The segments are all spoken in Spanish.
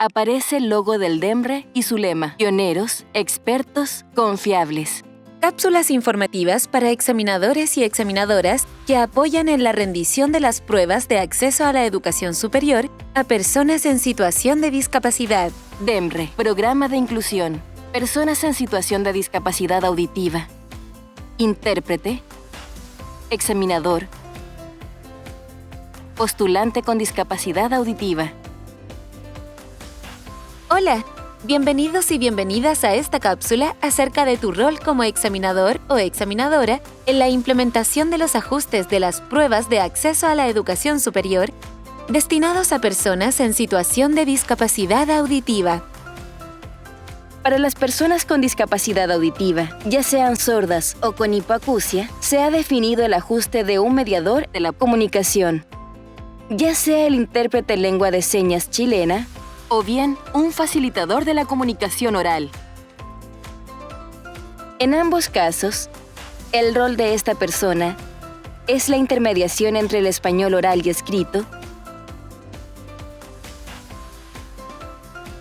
aparece el logo del DEMRE y su lema: pioneros, expertos, confiables. Cápsulas informativas para examinadores y examinadoras que apoyan en la rendición de las pruebas de acceso a la educación superior a personas en situación de discapacidad. DEMRE, Programa de Inclusión. Personas en situación de discapacidad auditiva. Intérprete. Examinador. Postulante con discapacidad auditiva. Hola, bienvenidos y bienvenidas a esta cápsula acerca de tu rol como examinador o examinadora en la implementación de los ajustes de las pruebas de acceso a la educación superior destinados a personas en situación de discapacidad auditiva. Para las personas con discapacidad auditiva, ya sean sordas o con hipoacusia, se ha definido el ajuste de un mediador de la comunicación, ya sea el intérprete en lengua de señas chilena o bien un facilitador de la comunicación oral. En ambos casos, el rol de esta persona es la intermediación entre el español oral y escrito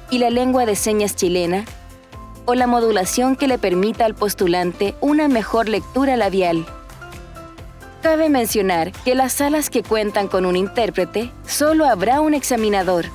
y la lengua de señas chilena, o la modulación que le permita al postulante una mejor lectura labial. Cabe mencionar que las salas que cuentan con un intérprete, solo habrá un examinador.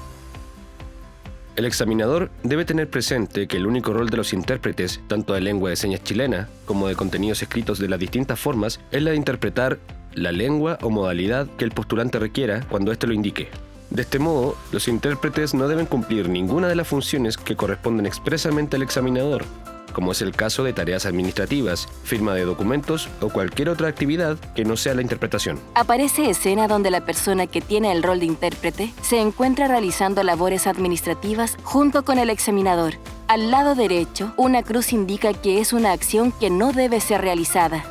El examinador debe tener presente que el único rol de los intérpretes, tanto de lengua de señas chilena como de contenidos escritos de las distintas formas, es la de interpretar la lengua o modalidad que el postulante requiera cuando éste lo indique. De este modo, los intérpretes no deben cumplir ninguna de las funciones que corresponden expresamente al examinador, como es el caso de tareas administrativas, firma de documentos o cualquier otra actividad que no sea la interpretación. Aparece escena donde la persona que tiene el rol de intérprete se encuentra realizando labores administrativas junto con el examinador. Al lado derecho, una cruz indica que es una acción que no debe ser realizada.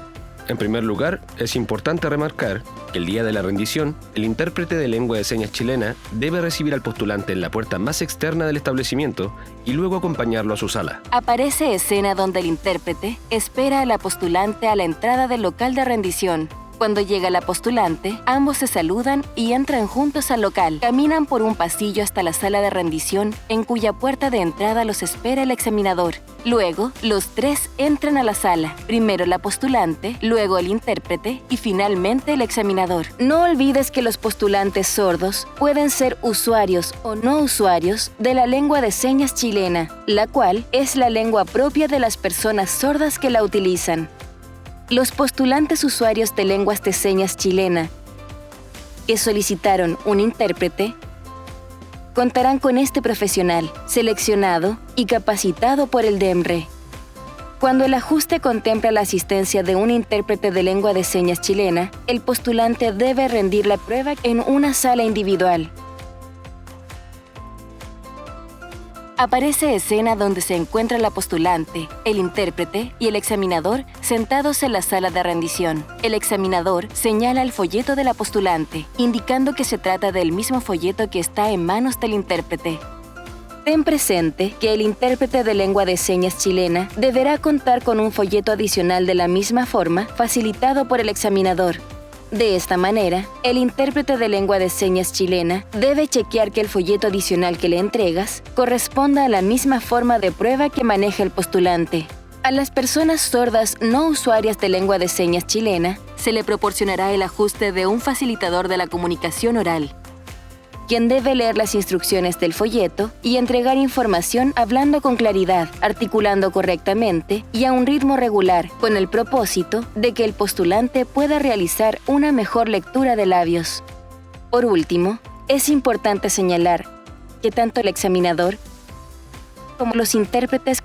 En primer lugar, es importante remarcar que el día de la rendición, el intérprete de lengua de señas chilena debe recibir al postulante en la puerta más externa del establecimiento y luego acompañarlo a su sala. Aparece escena donde el intérprete espera a la postulante a la entrada del local de rendición. Cuando llega la postulante, ambos se saludan y entran juntos al local. Caminan por un pasillo hasta la sala de rendición, en cuya puerta de entrada los espera el examinador. Luego, los tres entran a la sala. Primero la postulante, luego el intérprete y finalmente el examinador. No olvides que los postulantes sordos pueden ser usuarios o no usuarios de la lengua de señas chilena, la cual es la lengua propia de las personas sordas que la utilizan. Los postulantes usuarios de lenguas de señas chilena que solicitaron un intérprete contarán con este profesional, seleccionado y capacitado por el DEMRE. Cuando el ajuste contempla la asistencia de un intérprete de lengua de señas chilena, el postulante debe rendir la prueba en una sala individual. Aparece escena donde se encuentra la postulante, el intérprete y el examinador sentados en la sala de rendición. El examinador señala el folleto de la postulante, indicando que se trata del mismo folleto que está en manos del intérprete. Ten presente que el intérprete de lengua de señas chilena deberá contar con un folleto adicional de la misma forma, facilitado por el examinador. De esta manera, el intérprete de lengua de señas chilena debe chequear que el folleto adicional que le entregas corresponda a la misma forma de prueba que maneja el postulante. A las personas sordas no usuarias de lengua de señas chilena se le proporcionará el ajuste de un facilitador de la comunicación oral, quien debe leer las instrucciones del folleto y entregar información hablando con claridad, articulando correctamente y a un ritmo regular, con el propósito de que el postulante pueda realizar una mejor lectura de labios. Por último, es importante señalar que tanto el examinador como los intérpretes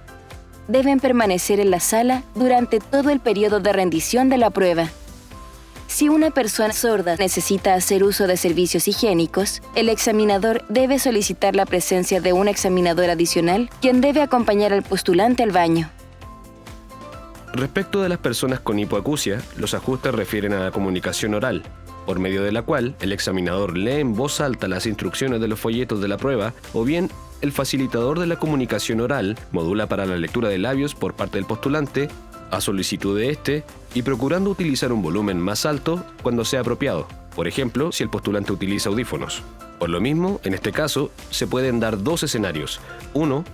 deben permanecer en la sala durante todo el periodo de rendición de la prueba. Si una persona sorda necesita hacer uso de servicios higiénicos, el examinador debe solicitar la presencia de un examinador adicional, quien debe acompañar al postulante al baño. Respecto de las personas con hipoacusia, los ajustes refieren a la comunicación oral, por medio de la cual el examinador lee en voz alta las instrucciones de los folletos de la prueba, o bien el facilitador de la comunicación oral modula para la lectura de labios por parte del postulante, a solicitud de este, y procurando utilizar un volumen más alto cuando sea apropiado, por ejemplo, si el postulante utiliza audífonos. Por lo mismo, en este caso, se pueden dar dos escenarios. 1.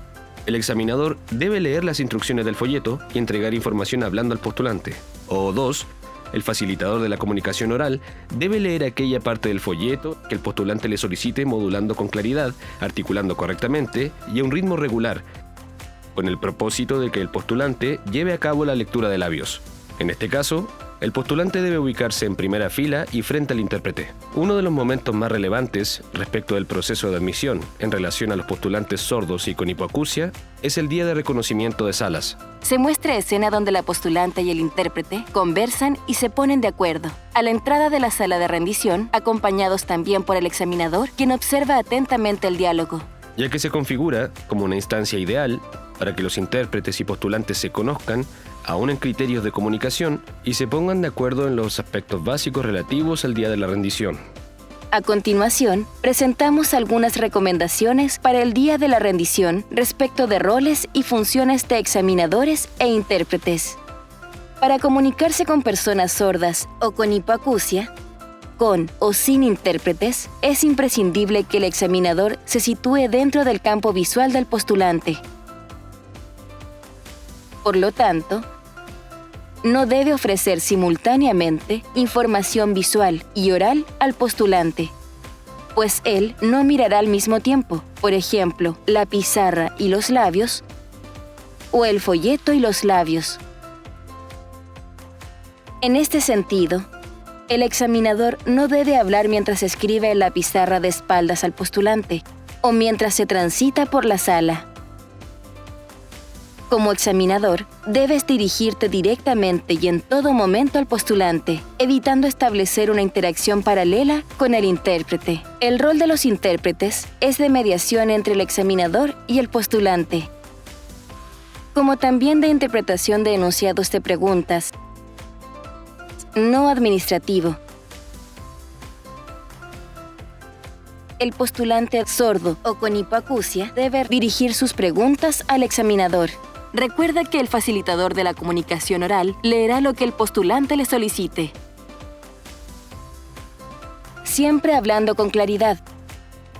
El examinador debe leer las instrucciones del folleto y entregar información hablando al postulante. O 2. El facilitador de la comunicación oral debe leer aquella parte del folleto que el postulante le solicite modulando con claridad, articulando correctamente y a un ritmo regular, con el propósito de que el postulante lleve a cabo la lectura de labios. En este caso, el postulante debe ubicarse en primera fila y frente al intérprete. Uno de los momentos más relevantes respecto del proceso de admisión en relación a los postulantes sordos y con hipoacusia es el día de reconocimiento de salas. Se muestra escena donde la postulante y el intérprete conversan y se ponen de acuerdo. A la entrada de la sala de rendición, acompañados también por el examinador, quien observa atentamente el diálogo. Ya que se configura como una instancia ideal para que los intérpretes y postulantes se conozcan, aún en criterios de comunicación, y se pongan de acuerdo en los aspectos básicos relativos al día de la rendición. A continuación, presentamos algunas recomendaciones para el día de la rendición respecto de roles y funciones de examinadores e intérpretes. Para comunicarse con personas sordas o con hipoacusia, con o sin intérpretes, es imprescindible que el examinador se sitúe dentro del campo visual del postulante. Por lo tanto, no debe ofrecer simultáneamente información visual y oral al postulante, pues él no mirará al mismo tiempo, por ejemplo, la pizarra y los labios, o el folleto y los labios. En este sentido, el examinador no debe hablar mientras escribe en la pizarra de espaldas al postulante o mientras se transita por la sala. Como examinador, debes dirigirte directamente y en todo momento al postulante, evitando establecer una interacción paralela con el intérprete. El rol de los intérpretes es de mediación entre el examinador y el postulante, como también de interpretación de enunciados de preguntas, no administrativo. El postulante sordo o con hipoacusia debe dirigir sus preguntas al examinador. Recuerda que el facilitador de la comunicación oral leerá lo que el postulante le solicite, siempre hablando con claridad,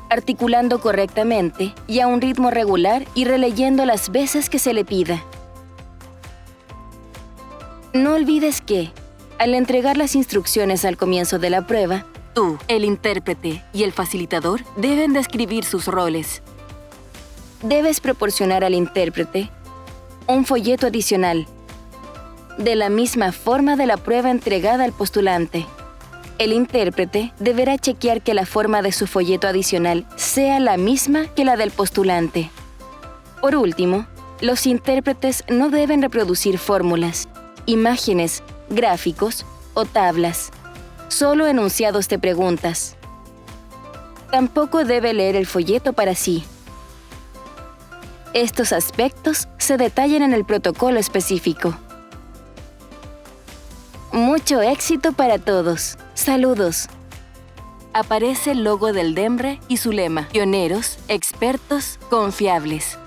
articulando correctamente y a un ritmo regular y releyendo las veces que se le pida. No olvides que, al entregar las instrucciones al comienzo de la prueba, tú, el intérprete y el facilitador deben describir sus roles. Debes proporcionar al intérprete un folleto adicional, de la misma forma de la prueba entregada al postulante. El intérprete deberá chequear que la forma de su folleto adicional sea la misma que la del postulante. Por último, los intérpretes no deben reproducir fórmulas, imágenes, gráficos o tablas, solo enunciados de preguntas. Tampoco debe leer el folleto para sí. Estos aspectos se detallan en el protocolo específico. Mucho éxito para todos. Saludos. Aparece el logo del DEMRE y su lema: pioneros, expertos, confiables.